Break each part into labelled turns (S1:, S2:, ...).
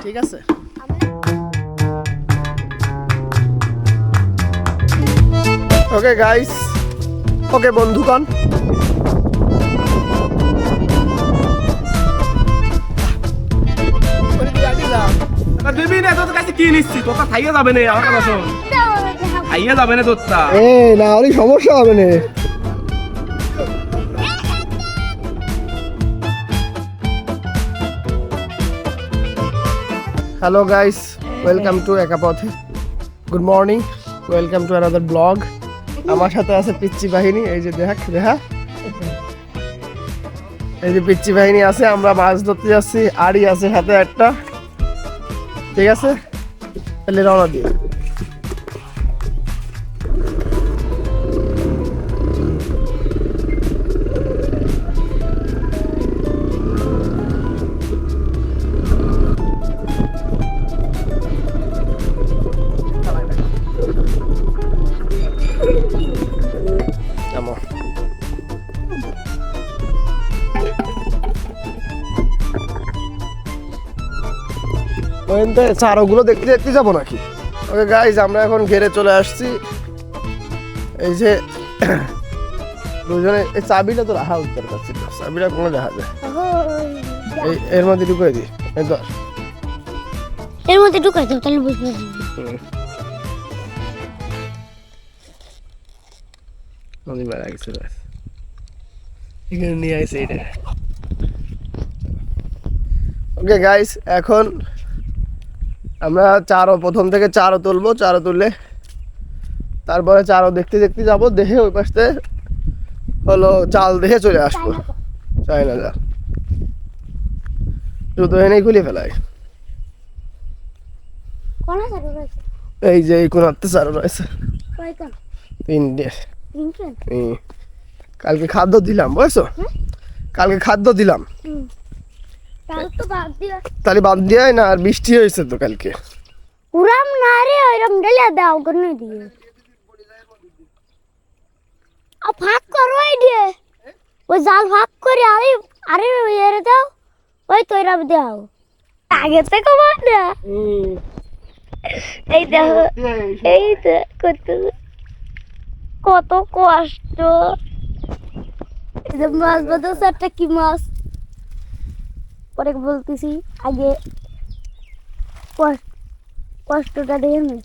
S1: ঠিক আছে। Okay guys, ওকে বন্ধুগণ,
S2: দিবি না তোর কাছে কি নিচ্ছি, তোরটা খাইয়ে যাবে না। আমার কথা শোন, খাইয়ে যাবে না তোরটা।
S1: না হলে সমস্যা হবে না। হ্যালো গাইস, ওয়েলকাম টু একা পথে। Good morning, welcome to another blog. আমার সাথে আছে পিচ্চি বাহিনী। এই যে দেখ দেখা, এই যে পিচ্চি বাহিনী আছে। আমরা মাছ ধরতে যাচ্ছি, আড়ি আছে সাথে একটা। ঠিক আছে, তাহলে রওনা দিই। চারগুলো দেখতে দেখতে যাবো নাকি? ওকে গাইজ, আমরা এখন ঘেরে চলে আসছি। এই যে দুজনে, এই চাবিটা তো রাখা দরকার ছিল, চাবিটা কোনো দেখা যায়। এর মধ্যে ঢুকিয়ে দিই,
S3: এর মধ্যে ঢুকাই দাও, তাহলে বুঝবো।
S1: মারা গেছে, এখানে নিয়ে আসছে এটা। ওকে গাইস, এখন আমরা প্রথম থেকে চারও তুলবো। চারও তুললে তারপরে চারও দেখতে দেখতে যাবো, দেখে ওই পাশে হলো জাল দেখে চলে আসবো। চাই না জাল, জুতো এনেই খুলে ফেলাই। এই যে এই কোনাতে চারও রয়েছে, তিনটে। কালকে খাদ্য দিলাম, বুঝছো? কালকে খাদ্য দিলাম, তাহলে বাদ দিয়ে না। আর বৃষ্টি হয়েছে তো কালকে।
S3: উড়াম না রে, ওইরকম ঢেলে দাও গনে দিয়ে। আ ভাগ করো এই দিয়ে, ওই জাল ভাগ করে আরে আরে এর দাও, ওই তৈরা দাও আগে থেকে বাড়া। এই দেখো, এই তো কত কত কষ্ট। এই যে মাছ বাঁধাচ্ছে, একটা কি মাছ পরে বলতেছি, আগে কষ্টটা দেখে নে।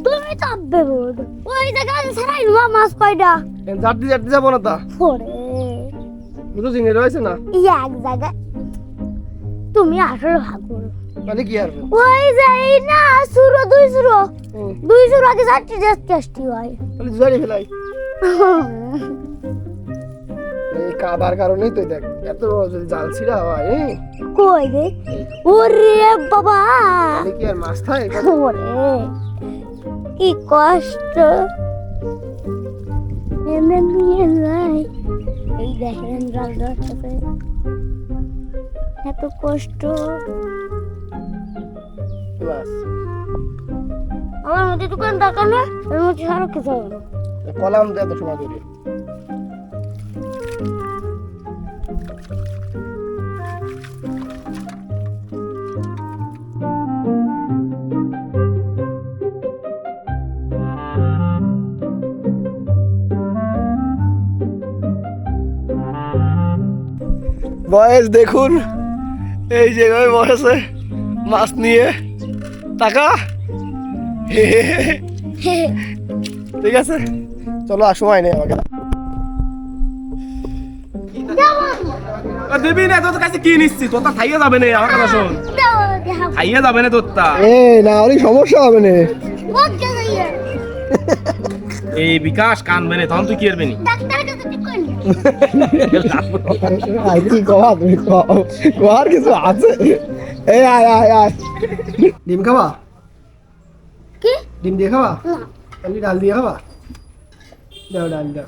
S3: তুমি তো আব্বে বোধ ওই জায়গায় ছাড়াই মাছ কয়টা
S1: জাতি জাতি যাবো না তা
S3: পরে
S1: দুটো জিনিস রয়েছে না
S3: এক জায়গায়। তুমি আসলে ভাগ করো,
S1: মানে কি আর
S3: ওই যাই না সুরো দুই সুরো আগে চারটি টেস্টি হয়,
S1: তাহলে জুয়ারি ফেলাই। এই কাদার কারণেই তো দেখ এত যদি জাল ছিড়া হয়।
S3: কই রে ওরে বাবা,
S1: কি আর মাছ থাকে?
S3: ওরে কি কষ্ট। এমন নিয়ে যাই, এই দেখেন জাল ধরতে এত কষ্ট। আমার মধ্যে দোকান দরকার না, এর মধ্যে আরো কিছু হবে না।
S1: কলাম দিয়ে এত সময় ধরে বয়স দেখুন, এই যে বসেছে মাছ নিয়ে। টাকা ঠিক আছে, চলো আর সময় নেই আমাকে।
S2: দিবি না তোর কাছে কি নিচ্ছি, তোরটা খাইয়ে যাবে না। আমার কথা শোন, খাইয়ে যাবে না তোরটা।
S1: না হলে সমস্যা হবে না।
S2: এই বিকাশ কানবে না, তখন তুই কি করবি?
S1: কিছু আছে? ডিম খাবা?
S3: কি
S1: ডিম দিয়ে খাবা? তাহলে ডাল দিয়ে খাবা? দাও ডাল দাও,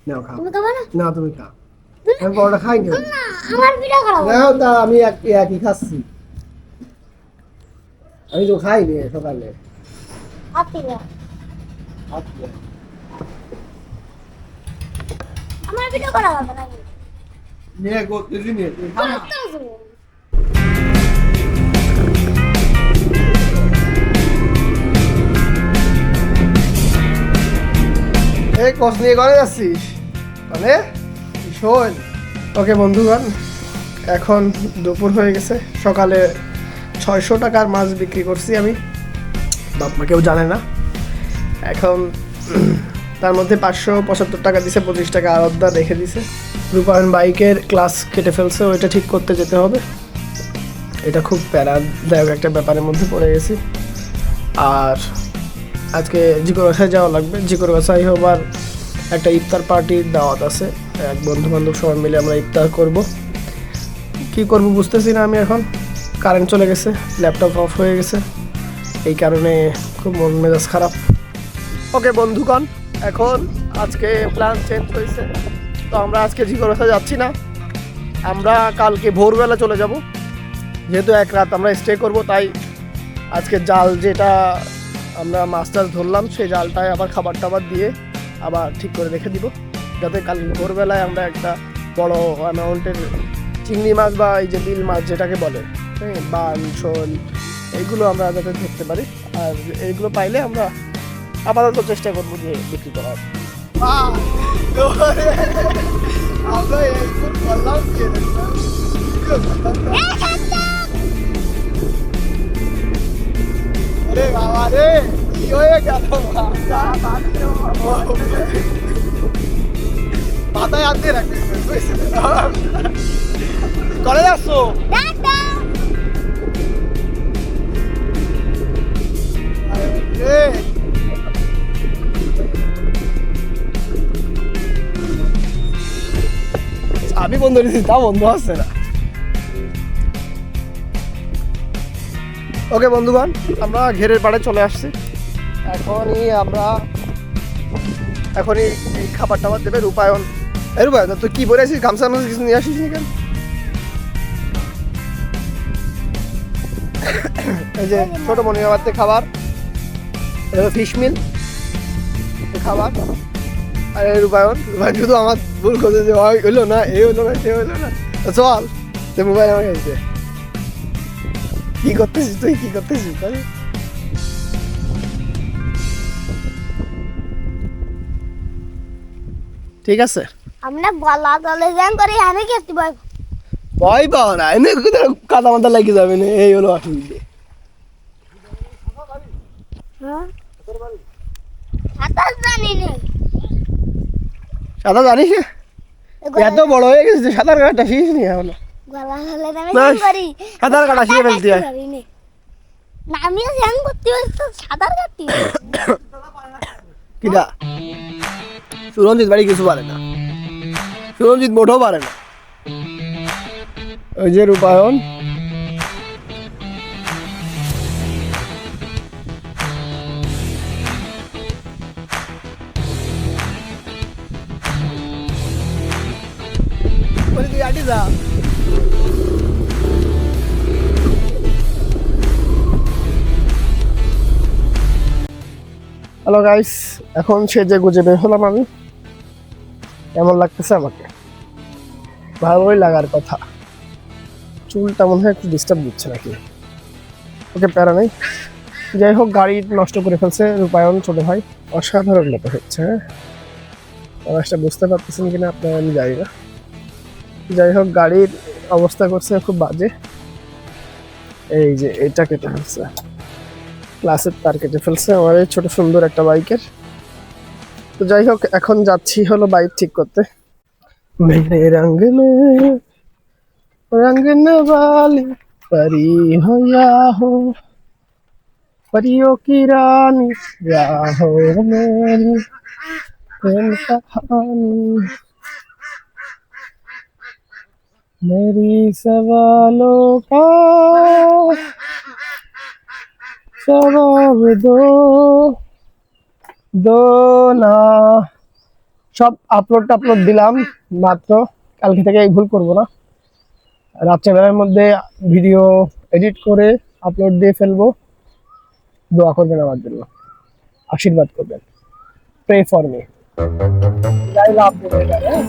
S1: নাও খাও।
S3: তুমি খাবে না?
S1: না তুমি খাও, আমি পরোটা খাই না।
S3: আমার পিঠা খাও।
S1: দেখো তা আমি একই খাচ্ছি, আমি তো খাই নি সকালে।
S3: আচ্ছা ভিডিও করা হবে না
S1: নিয়ে করতেছি নিয়ে এই কস নিয়ে করে যাচ্ছিস মানে শোন। ওকে বন্ধুগণ, এখন দুপুর হয়ে গেছে। সকালে 600 টাকার মাছ বিক্রি করছি আমি, বাপ মা কেউ জানে না। এখন তার মধ্যে 575 টাকা দিছে, 25 টাকা আলাদা রেখে দিছে। রূপায়ণ বাইকের ক্লাস কেটে ফেলছে, ওইটা ঠিক করতে যেতে হবে। এটা খুব প্যারাদায়ক একটা ব্যাপারের মধ্যে পড়ে গেছি। আর আজকে জিকোর বাসায় যাওয়া লাগবে। জিকোর বাসায় হবার একটা ইফতার পার্টির দাওয়াত আছে, এক বন্ধু বান্ধব সবাই মিলে আমরা ইফতার করব। কি করব বুঝতেছি না আমি এখন। কারেন্ট চলে গেছে, ল্যাপটপ অফ হয়ে গেছে, এই কারণে খুব মন মেজাজ খারাপ। ওকে বন্ধুগণ, এখন আজকে প্ল্যান চেঞ্জ হয়েছে। তো আমরা আজকে জিকোর বাসায় যাচ্ছি না, আমরা কালকে ভোরবেলা চলে যাব। যেহেতু এক রাত আমরা স্টে করব, তাই আজকে জাল যেটা আমরা মাছ টাছ ধরলাম সেই জালটায় আবার খাবার টাবার দিয়ে আবার ঠিক করে রেখে দিব, যাতে কাল ভোরবেলায় আমরা একটা বড় অ্যামাউন্টের চিংড়ি মাছ বা এই যে বিল মাছ যেটাকে বলে, হ্যাঁ, বান শোল, এইগুলো আমরা যাতে ধরতে পারি। আর এইগুলো পাইলে আমরা আপাতত চেষ্টা করবো যে বিক্রি করার। আরে বাবা রে, কি হয়ে গেল? মাথায় হাত দিয়ে রাখবে করে যাচ্ছ? আমি বন্ধ দিচ্ছি, তা বন্ধ হচ্ছে না। ওকে বন্ধুগণ, আমরা ঘেরের পাড়ে চলে আসছি। এখনই এই খাবার টাবার দেবে রূপায়ণ। এই রূপায়ণ, তুই কি বলে আসিস? গামছা মাছ কিছু নিয়ে আসিস নি কেন? এই যে ছোট মনির বাবাতে খাবার, ফিশ মিল খাবার। আর রূপায়ণ শুধু আমার ভুল করছে যে হইলো না, এ হইলো না, সে হইলো না। চল, সে মোবাইল আমার কাছে। কি করতেছিস তুই, কি করতেছিস? ঠিক আছে,
S3: আমরা গলা দলে যান করে আমি কেটে ভয়
S1: ভয় পাও না, এনে কাদা মাথা লাগিয়ে যাবে না, এই হলো অসুবিধে।
S3: সাঁতার জানি না,
S1: সাঁতার জানিস না? এত বড় হয়ে গেছে সাঁতার কাটা শিখিস নি এখনো?
S3: গলা দলে আমি যান করি,
S1: সাঁতার কাটা শিখে ফেলতে হয়।
S3: না আমিও যান করতে তো সাঁতার কাটি।
S1: কিটা সুরঞ্জিত বাড়ি কিছু পারে না, সুরঞ্জিত মোটেও পারে না। ওই যে রূপায়ণ, হ্যালো গাইস, এখন সেজে গুজে বের হলাম আমি। কেমন লাগতেছে আমাকে? ভালোই লাগার কথা। চুলটা মনে হয় একটু ডিস্টার্ব দিচ্ছে নাকি, ওকে প্যারা নেই। যাই হোক, গাড়ি নষ্ট করে ফেলছে রূপায়ণ ছোট ভাই, অসাধারণ মতো হচ্ছে। হ্যাঁ, বুঝতে পারতেছেন কিনা আপনার আমি জানি না। যাই হোক, গাড়ির অবস্থা করছে খুব বাজে। এই যে এটা কেটে ফেলছে, ক্লাসের তার কেটে ফেলছে আমার এই ছোট সুন্দর একটা বাইকের। তো যাই হোক, এখন যাচ্ছি হলো বাইক ঠিক করতে। মেরে रंग वाली परी हो या हो, परियों की रानी या हो मेरी प्रेम कहानी, मेरी सवालों का जवाब दो না। সব আপলোড দিলাম মাত্র, কালকে থেকে এই ভুল করবো না। রাত্রেবেলার মধ্যে ভিডিও এডিট করে আপলোড দিয়ে ফেলবো। দোয়া করবেন আমার জন্য, আশীর্বাদ করবেন, প্রে ফর মি। গাড়ি লাভ দেবে এবার, হ্যাঁ?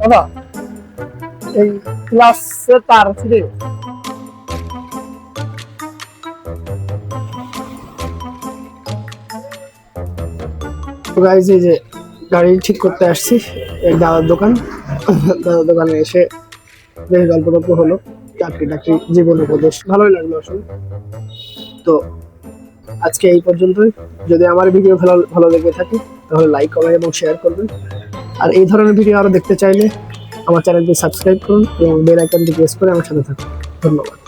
S1: দাদা এই ক্লাসে তার ছিঁড়ে তো গাইজ এই যে গাড়ি ঠিক করতে আসছি এই দাদার দোকান। দাদার দোকানে এসে বেশ গল্প টল্প হলো, চাকরি টাকরি জীবন উপদেশ, ভালোই লাগলো আসলে। তো আজকে এই পর্যন্তই। যদি আমার ভিডিও ভালো ভালো লেগে থাকে তাহলে লাইক কমেন্ট এবং শেয়ার করবেন। আর এই ধরনের ভিডিও আরো দেখতে চাইলে আমার চ্যানেলটি সাবস্ক্রাইব করুন এবং বেল আইকনটি প্রেস করে আমার সাথে থাকুন। ধন্যবাদ।